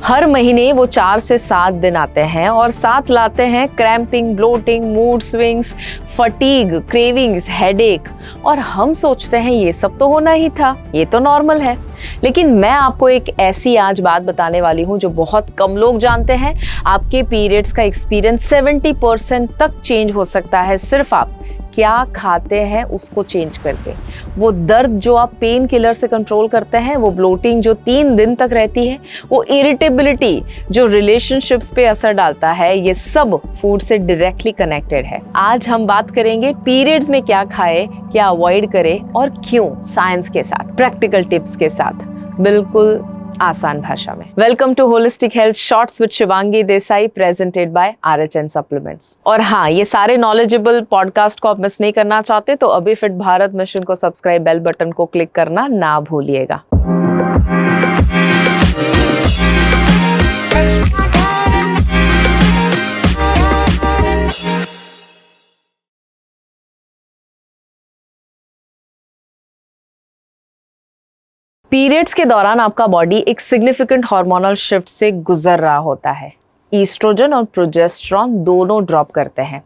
हर महीने वो 4 से 7 दिन आते हैं और साथ लाते हैं cramping, bloating, mood swings, fatigue, cravings, headache. और हम सोचते हैं ये सब तो होना ही था, ये तो नॉर्मल है। लेकिन मैं आपको एक ऐसी आज बात बताने वाली हूँ जो बहुत कम लोग जानते हैं। आपके पीरियड्स का एक्सपीरियंस 70% तक चेंज हो सकता है सिर्फ आप क्या खाते हैं उसको चेंज करके। वो दर्द जो आप पेन किलर से कंट्रोल करते हैं, वो ब्लोटिंग जो 3 दिन तक रहती है, वो इरिटेबिलिटी जो रिलेशनशिप्स पे असर डालता है, ये सब फूड से डायरेक्टली कनेक्टेड है। आज हम बात करेंगे पीरियड्स में क्या खाए, क्या अवॉइड करें और क्यों, साइंस के साथ, प्रैक्टिकल टिप्स के साथ, बिल्कुल आसान भाषा में। Welcome to holistic health shorts with Shivangi Desai, presented by RHN supplements. और हाँ, ये सारे नॉलेजेबल पॉडकास्ट को आप मिस नहीं करना चाहते तो अभी फिट भारत मिशन को सब्सक्राइब, बेल बटन को क्लिक करना ना भूलिएगा। पीरियड्स के दौरान आपका बॉडी एक सिग्निफिकेंट हार्मोनल शिफ्ट से गुजर रहा होता है। ईस्ट्रोजन और प्रोजेस्टेरॉन दोनों ड्रॉप करते हैं।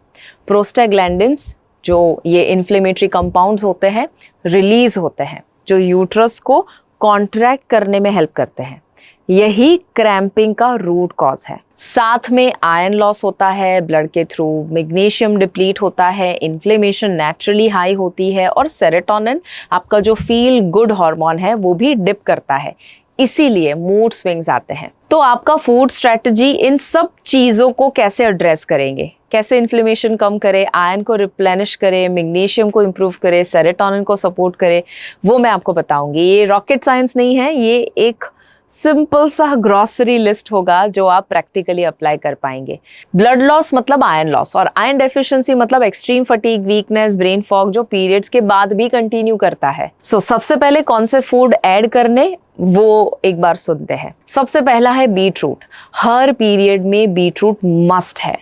प्रोस्टाग्लैंडिन्स जो ये इन्फ्लेमेटरी कंपाउंड्स होते हैं रिलीज होते हैं, जो यूट्रस को कॉन्ट्रैक्ट करने में हेल्प करते हैं। यही क्रैम्पिंग का रूट कॉज है। साथ में आयरन लॉस होता है ब्लड के थ्रू, मैग्नीशियम डिप्लीट होता है, इन्फ्लेमेशन नेचुरली हाई होती है और सेरोटोनिन आपका जो फील गुड हार्मोन है वो भी डिप करता है, इसीलिए मूड स्विंग्स आते हैं। तो आपका फूड स्ट्रेटजी इन सब चीज़ों को कैसे एड्रेस करेंगे, कैसे इन्फ्लेमेशन कम करे, आयरन को रिप्लेनिश करे, मैग्नीशियम को इम्प्रूव करे, सेरोटोनिन को सपोर्ट करे, वो मैं आपको बताऊंगी। ये रॉकेट साइंस नहीं है, ये एक सिंपल सा ग्रॉसरी लिस्ट होगा जो आप प्रैक्टिकली अप्लाई कर पाएंगे। ब्लड लॉस मतलब आयरन लॉस, और आयरन डेफिशिएंसी मतलब extreme fatigue, weakness, brain fog जो पीरियड्स के बाद भी कंटिन्यू करता है। सबसे पहले कौन से फूड ऐड करने वो एक बार सुनते हैं। सबसे पहला है बीट रूट। हर पीरियड में बीट रूट मस्ट है।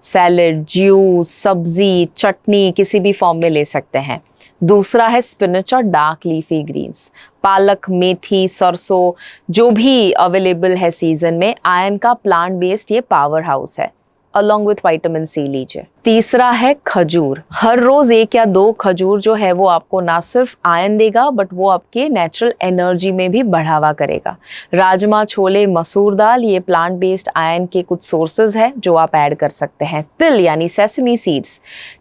सैलेड, जूस, सब्जी, चटनी किसी भी फॉर्म में ले सकते हैं। दूसरा है स्पिनच और डार्क लीफी ग्रीन्स। पालक, मेथी, सरसों जो भी अवेलेबल है सीजन में, आयरन का प्लांट बेस्ड ये पावर हाउस है। अलॉन्ग विथ विटामिन सी लीजिए। तीसरा है खजूर। हर रोज 1 या 2 खजूर जो है वो आपको ना सिर्फ आयरन देगा बट वो आपके नेचुरल एनर्जी में भी बढ़ावा करेगा। राजमा, छोले, मसूर दाल ये प्लांट बेस्ड आयरन के कुछ सोर्सेज है जो आप ऐड कर सकते हैं। तिल यानी सेसमी सीड्स,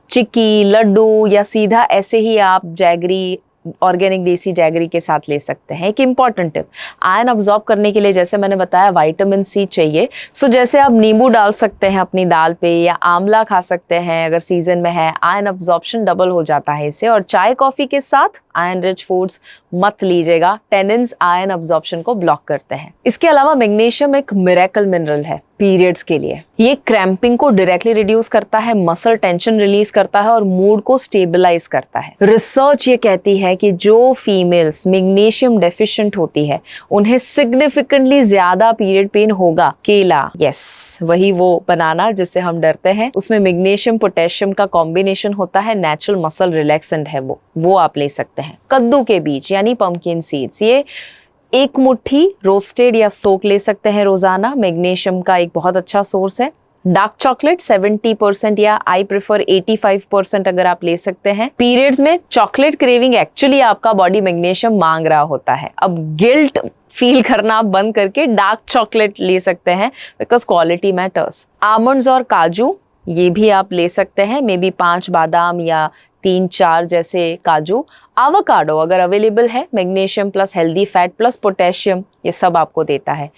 चिक्की, लड्डू या सीधा ऐसे ही आप जैगरी, ऑर्गेनिक देसी जैगरी के साथ ले सकते हैं। एक इंपॉर्टेंट टिप, आयरन अब्जॉर्ब करने के लिए जैसे मैंने बताया विटामिन सी चाहिए। जैसे आप नींबू डाल सकते हैं अपनी दाल पे या आंवला खा सकते हैं अगर सीजन में है, आयरन अब्जॉर्प्शन डबल हो जाता है इससे। और चाय कॉफी के साथ आयरन रिच फूड्स मत लीजिएगा, टेनिन्स आयरन अब्जॉर्प्शन को ब्लॉक करते हैं। इसके अलावा मैग्नीशियम एक मिरेकल मिनरल है पीरियड्स के लिए। ये क्रैम्पिंग को डायरेक्टली रिड्यूस करता है, मसल टेंशन रिलीज करता है और मूड को स्टेबलाइज करता है। रिसर्च ये कहती है कि जो फीमेल्स मैग्नीशियम डेफिशिएंट होती है उन्हें सिग्निफिकेंटली ज्यादा पीरियड पेन होगा। केला, यस वही वो बनाना जिससे हम डरते हैं, उसमें मैग्नीशियम पोटेशियम का कॉम्बिनेशन होता है, नेचुरल मसल रिलैक्सेंट है वो आप ले सकते हैं। कद्दू के बीज यानी पंपकिन सीड्स, ये 1 मुट्ठी रोस्टेड या सोक ले सकते हैं रोजाना, मैग्नीशियम का एक बहुत अच्छा सोर्स है। डार्क चॉकलेट 70% या आई प्रेफर 85% अगर आप ले सकते हैं। पीरियड्स में चॉकलेट क्रेविंग एक्चुअली आपका बॉडी मैग्नीशियम मांग रहा होता है। अब गिल्ट फील करना आप बंद करके डार्क चॉकलेट ले सकते हैं बिकॉज क्वालिटी मैटर्स। आमंड्स और काजू ये भी आप ले सकते हैं, मे बी 5 बादाम या 3-4 जैसे काजू। आवाकाडो अगर अवेलेबल है, magnesium plus healthy fat plus potassium ये सब आपको देता है।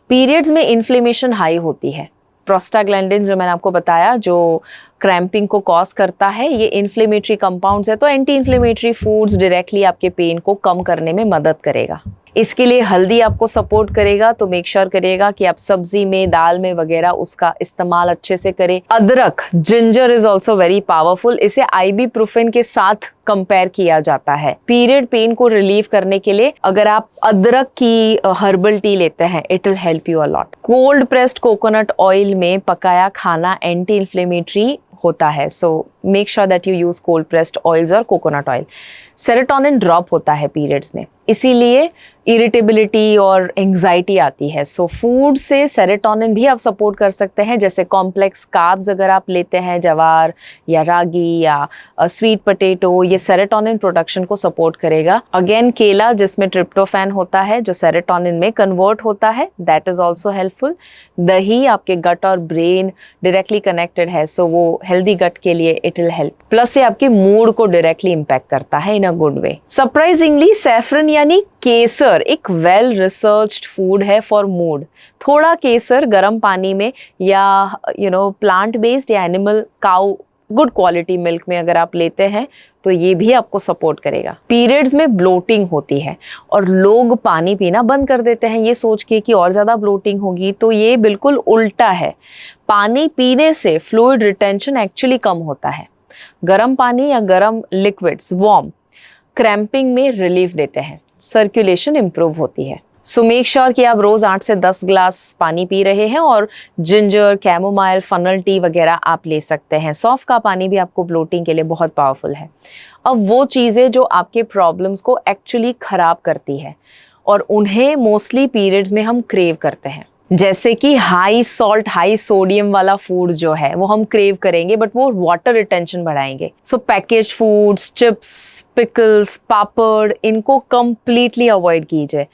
पीरियड्स में इन्फ्लेमेशन हाई होती है। प्रोस्टाग्लैंडिन्स जो मैंने आपको बताया जो क्रैम्पिंग को कॉज करता है, ये इन्फ्लेमेटरी कंपाउंड्स है, तो एंटी इन्फ्लेमेटरी फूड्स डायरेक्टली आपके पेन को कम करने में मदद करेगा। इसके लिए हल्दी आपको सपोर्ट करेगा, तो मेक श्योर करिएगा कि आप सब्जी में, दाल में वगैरह उसका इस्तेमाल अच्छे से करें। अदरक, ginger is also very powerful. इसे आइबुप्रोफेन के साथ कंपेयर किया जाता है पीरियड पेन को रिलीव करने के लिए। अगर आप अदरक की हर्बल टी लेते हैं, it will help you a lot. Cold pressed coconut oil में पकाया खाना एंटी इन्फ्लेमेटरी होता है, so make sure that you use cold pressed oils और कोकोनट ऑयल। सेरोटोनिन ड्रॉप होता है पीरियड्स में, इसीलिए इरिटेबिलिटी और एंग्जाइटी आती है। सो फूड से सेरोटोनिन भी आप सपोर्ट कर सकते हैं, जैसे कॉम्प्लेक्स कार्ब्स अगर आप लेते हैं, जवार या रागी या स्वीट पोटैटो, ये सेरोटोनिन प्रोडक्शन को सपोर्ट करेगा। अगेन केला जिसमें ट्रिप्टोफैन होता है जो सेरोटोनिन में कन्वर्ट होता है, दैट इज ऑल्सो हेल्पफुल। दही आपके गट और ब्रेन डायरेक्टली कनेक्टेड है, सो वो हेल्दी गट के लिए इट विल हेल्प। प्लस ये आपके मूड को डायरेक्टली इम्पैक्ट करता है in a good way. Surprisingly saffron यानी केसर एक वेल रिसर्च्ड फूड है फॉर मूड। थोड़ा केसर गर्म पानी में या प्लांट बेस्ड या animal cow good quality milk में अगर आप लेते हैं तो ये भी आपको सपोर्ट करेगा। पीरियड्स में ब्लोटिंग होती है और लोग पानी पीना बंद कर देते हैं ये सोच के कि और ज़्यादा ब्लोटिंग होगी, तो ये बिल्कुल उल्टा है। पानी पीने से फ्लूइड रिटेंशन एक्चुअली कम होता है। गर्म पानी या गर्म लिक्विड्स वार्म क्रैम्पिंग में रिलीफ देते हैं, सर्कुलेशन इंप्रूव होती है। सो मेक श्योर कि आप रोज 8 से 10 ग्लास पानी पी रहे हैं और जिंजर, कैमोमाइल, फनल टी वगैरह आप ले सकते हैं। सौंफ का पानी भी आपको ब्लोटिंग के लिए बहुत पावरफुल है। अब वो चीज़ें जो आपके प्रॉब्लम्स को एक्चुअली खराब करती है और उन्हें मोस्टली पीरियड्स में हम क्रेव करते हैं, जैसे कि हाई सॉल्ट हाई सोडियम वाला फूड जो है वो हम क्रेव करेंगे, बट वो वाटर रिटेंशन बढ़ाएंगे। सो पैकेज फूड्स, चिप्स, पिकल्स, पापड़, इनको कंप्लीटली अवॉइड कीजिए।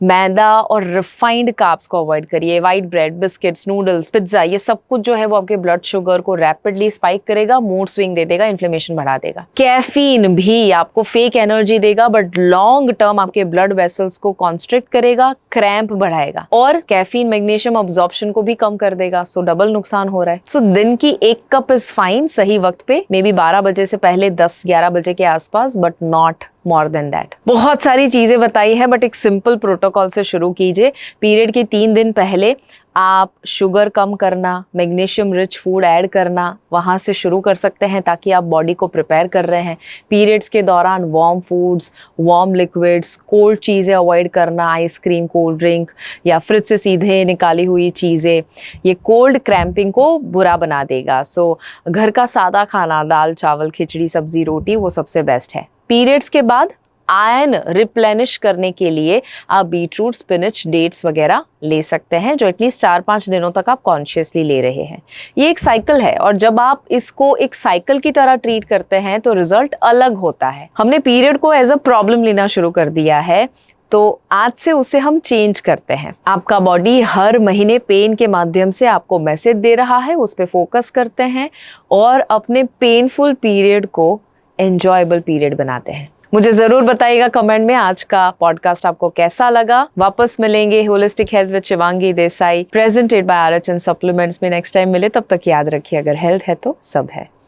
मैदा और रिफाइंड कार्ब्स को अवॉइड करिए। White bread, biscuits, noodles, pizza, ये सब कुछ जो है वो आपके ब्लड शुगर को रैपिडली स्पाइक करेगा, मूड स्विंग दे देगा, इन्फ्लेमेशन बढ़ा देगा। कैफीन भी आपको फेक एनर्जी देगा बट लॉन्ग टर्म आपके ब्लड वेसल्स को कॉन्स्ट्रिक्ट करेगा, क्रैम्प बढ़ाएगा। और कैफीन मैग्नीशियम अब्जॉर्प्शन को भी कम कर देगा, सो डबल नुकसान हो रहा है। सो दिन की 1 कप इज फाइन, सही वक्त पे, मे बी 12 बजे से पहले, 10-11 बजे के आसपास, but not more than that. बहुत सारी चीजें बताई है बट एक सिंपल प्रोटोकॉल से शुरू कीजिए। पीरियड के 3 दिन पहले आप शुगर कम करना, मैग्नीशियम रिच फूड ऐड करना, वहाँ से शुरू कर सकते हैं ताकि आप बॉडी को प्रिपेयर कर रहे हैं। पीरियड्स के दौरान warm foods, warm liquids, cold चीज़ें अवॉइड करना, आइसक्रीम, कोल्ड ड्रिंक या फ्रिज से सीधे निकाली हुई चीज़ें, ये कोल्ड क्रैम्पिंग को बुरा बना देगा। सो घर का सादा खाना, दाल चावल, खिचड़ी, सब्जी, रोटी, वो सबसे बेस्ट है। पीरियड्स के बाद आयरन रिप्लेनिश करने के लिए आप बीटरूट, स्पिनच, डेट्स वगैरह ले सकते हैं, जो एटलीस्ट 4-5 दिनों तक आप कॉन्शियसली ले रहे हैं। ये एक साइकिल है और जब आप इसको एक साइकिल की तरह ट्रीट करते हैं तो रिजल्ट अलग होता है। हमने पीरियड को एज अ प्रॉब्लम लेना शुरू कर दिया है, तो आज से उसे हम चेंज करते हैं। आपका बॉडी हर महीने पेन के माध्यम से आपको मैसेज दे रहा है, उस पर फोकस करते हैं और अपने पेनफुल पीरियड को एंजॉयबल पीरियड बनाते हैं। मुझे जरूर बताइएगा कमेंट में आज का पॉडकास्ट आपको कैसा लगा। वापस मिलेंगे holistic health with Shivangi Desai, presented by RHN supplements में। नेक्स्ट टाइम मिले, तब तक याद रखिए, अगर हेल्थ है तो सब है।